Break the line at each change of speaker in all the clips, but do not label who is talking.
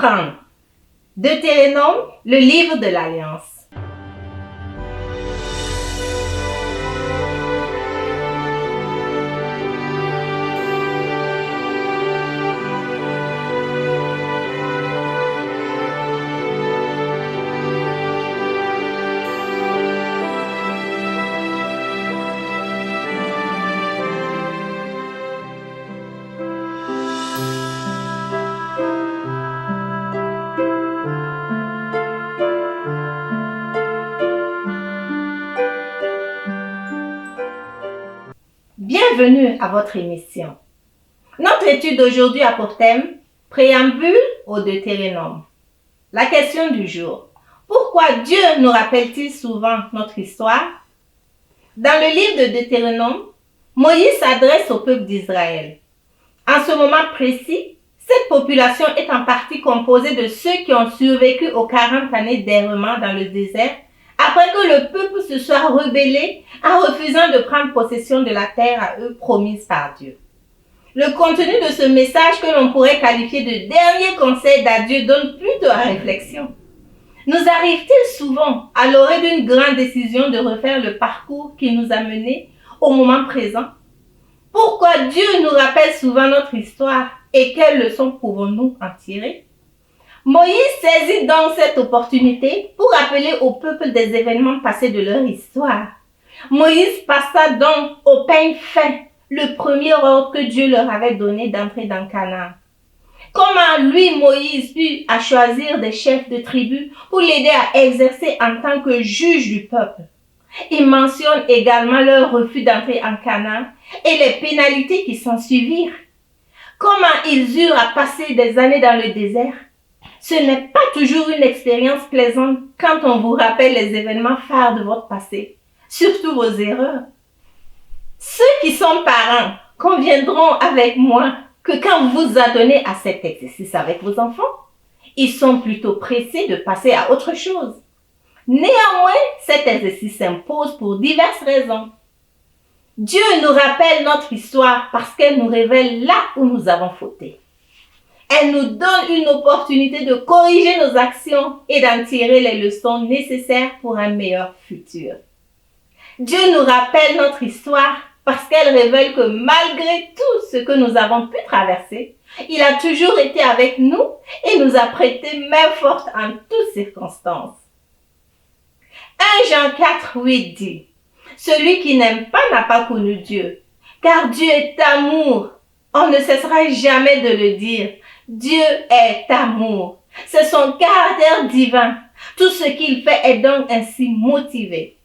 comprendre. Deutéronome, le livre de l'Alliance. Bienvenue à votre émission. Notre étude d'aujourd'hui a pour thème « Préambule au Deutéronome ». La question du jour. Pourquoi Dieu nous rappelle-t-il souvent notre histoire? Dans le livre de Deutéronome, Moïse s'adresse au peuple d'Israël. En ce moment précis, cette population est en partie composée de ceux qui ont survécu aux 40 années d'errement dans le désert après que le peuple se soit rebellé en refusant de prendre possession de la terre à eux promise par Dieu. Le contenu de ce message que l'on pourrait qualifier de dernier conseil d'adieu donne plutôt à réflexion. Nous arrive-t-il souvent à l'orée d'une grande décision de refaire le parcours qui nous a menés au moment présent? Pourquoi Dieu nous rappelle souvent notre histoire et quelles leçons pouvons-nous en tirer? Moïse saisit donc cette opportunité pour rappeler au peuple des événements passés de leur histoire. Moïse passa donc au peigne fin le premier ordre que Dieu leur avait donné d'entrer dans Canaan. Comment lui, Moïse, eut à choisir des chefs de tribu pour l'aider à exercer en tant que juge du peuple. Il mentionne également leur refus d'entrer en Canaan et les pénalités qui s'en suivirent. Comment ils eurent à passer des années dans le désert. Ce n'est pas toujours une expérience plaisante quand on vous rappelle les événements phares de votre passé, surtout vos erreurs. Ceux qui sont parents conviendront avec moi que quand vous vous adonnez à cet exercice avec vos enfants, ils sont plutôt pressés de passer à autre chose. Néanmoins, cet exercice s'impose pour diverses raisons. Dieu nous rappelle notre histoire parce qu'elle nous révèle là où nous avons fauté. Elle nous donne une opportunité de corriger nos actions et d'en tirer les leçons nécessaires pour un meilleur futur. Dieu nous rappelle notre histoire parce qu'elle révèle que malgré tout ce que nous avons pu traverser, il a toujours été avec nous et nous a prêté main forte en toutes circonstances. 1 Jean 4:8 dit « Celui qui n'aime pas n'a pas connu Dieu, car Dieu est amour. » On ne cessera jamais de le dire. Dieu est amour. C'est son caractère divin. Tout ce qu'il fait est donc ainsi motivé.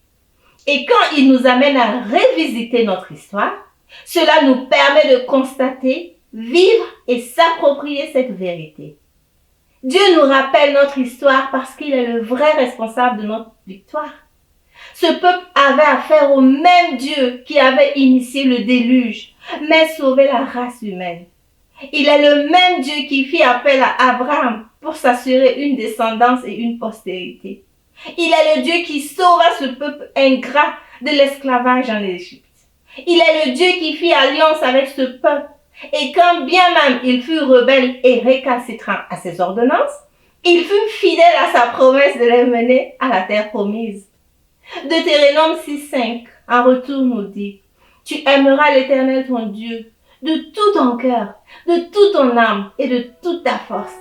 Et quand il nous amène à revisiter notre histoire, cela nous permet de constater, vivre et s'approprier cette vérité. Dieu nous rappelle notre histoire parce qu'il est le vrai responsable de notre victoire. Ce peuple avait affaire au même Dieu qui avait initié le déluge, mais sauvé la race humaine. Il est le même Dieu qui fit appel à Abraham pour s'assurer une descendance et une postérité. Il est le Dieu qui sauva ce peuple ingrat de l'esclavage en Égypte. Il est le Dieu qui fit alliance avec ce peuple. Et quand bien même il fut rebelle et récalcitrant à ses ordonnances, il fut fidèle à sa promesse de les mener à la terre promise. Deutéronome 6:5 en retour nous dit « Tu aimeras l'Éternel ton Dieu de tout ton cœur, de toute ton âme et de toute ta force. »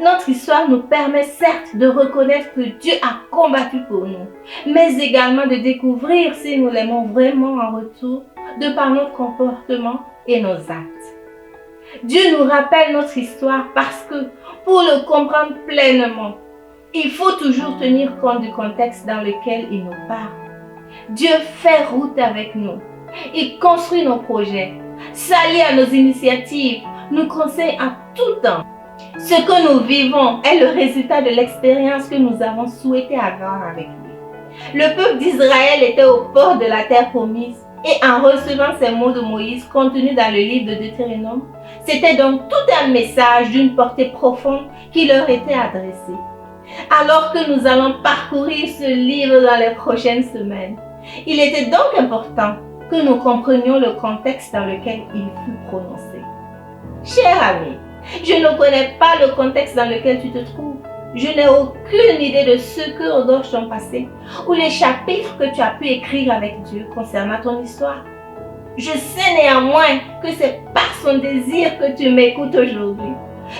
Notre histoire nous permet certes de reconnaître que Dieu a combattu pour nous, mais également de découvrir si nous l'aimons vraiment en retour de par notre comportement et nos actes. Dieu nous rappelle notre histoire parce que, pour le comprendre pleinement, il faut toujours tenir compte du contexte dans lequel il nous parle. Dieu fait route avec nous. Il construit nos projets, s'allie à nos initiatives, nous conseille en tout temps. Ce que nous vivons est le résultat de l'expérience que nous avons souhaité avoir avec lui. Le peuple d'Israël était au port de la terre promise et en recevant ces mots de Moïse contenus dans le livre de Deutéronome, c'était donc tout un message d'une portée profonde qui leur était adressé. Alors que nous allons parcourir ce livre dans les prochaines semaines, il était donc important que nous comprenions le contexte dans lequel il fut prononcé. Chers amis, Je ne connais pas le contexte dans lequel tu te trouves. Je n'ai aucune idée de ce que regorge ton passé ou les chapitres que tu as pu écrire avec Dieu concernant ton histoire. Je sais néanmoins que c'est par son désir que tu m'écoutes aujourd'hui.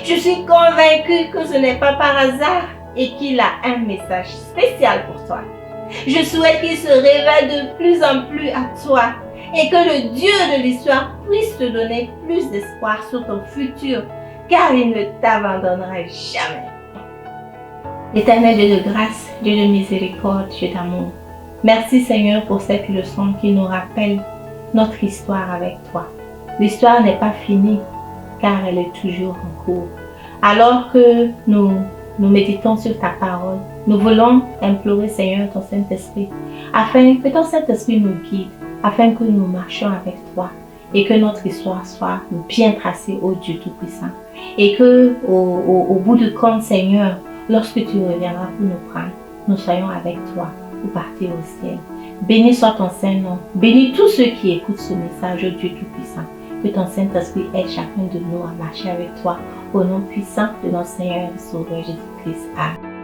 Je suis convaincue que ce n'est pas par hasard et qu'il a un message spécial pour toi. Je souhaite qu'il se révèle de plus en plus à toi et que le Dieu de l'histoire puisse te donner plus d'espoir sur ton futur, car il ne t'abandonnera jamais. Éternel Dieu de grâce, Dieu de miséricorde, Dieu d'amour, merci Seigneur pour cette leçon qui nous rappelle notre histoire avec toi. L'histoire n'est pas finie, car elle est toujours en cours. Alors que nous méditons sur ta parole, nous voulons implorer Seigneur ton Saint-Esprit, afin que ton Saint-Esprit nous guide, afin que nous marchions avec toi et que notre histoire soit bien tracée, ô Dieu Tout-Puissant. Et que au bout du compte, Seigneur, lorsque tu reviendras pour nous prendre, nous soyons avec toi pour partir au ciel. Béni soit ton Saint-Nom. Bénis tous ceux qui écoutent ce message, ô Dieu Tout-Puissant. Que ton Saint-Esprit aide chacun de nous à marcher avec toi au nom puissant de notre Seigneur et Sauveur Jésus-Christ. Amen.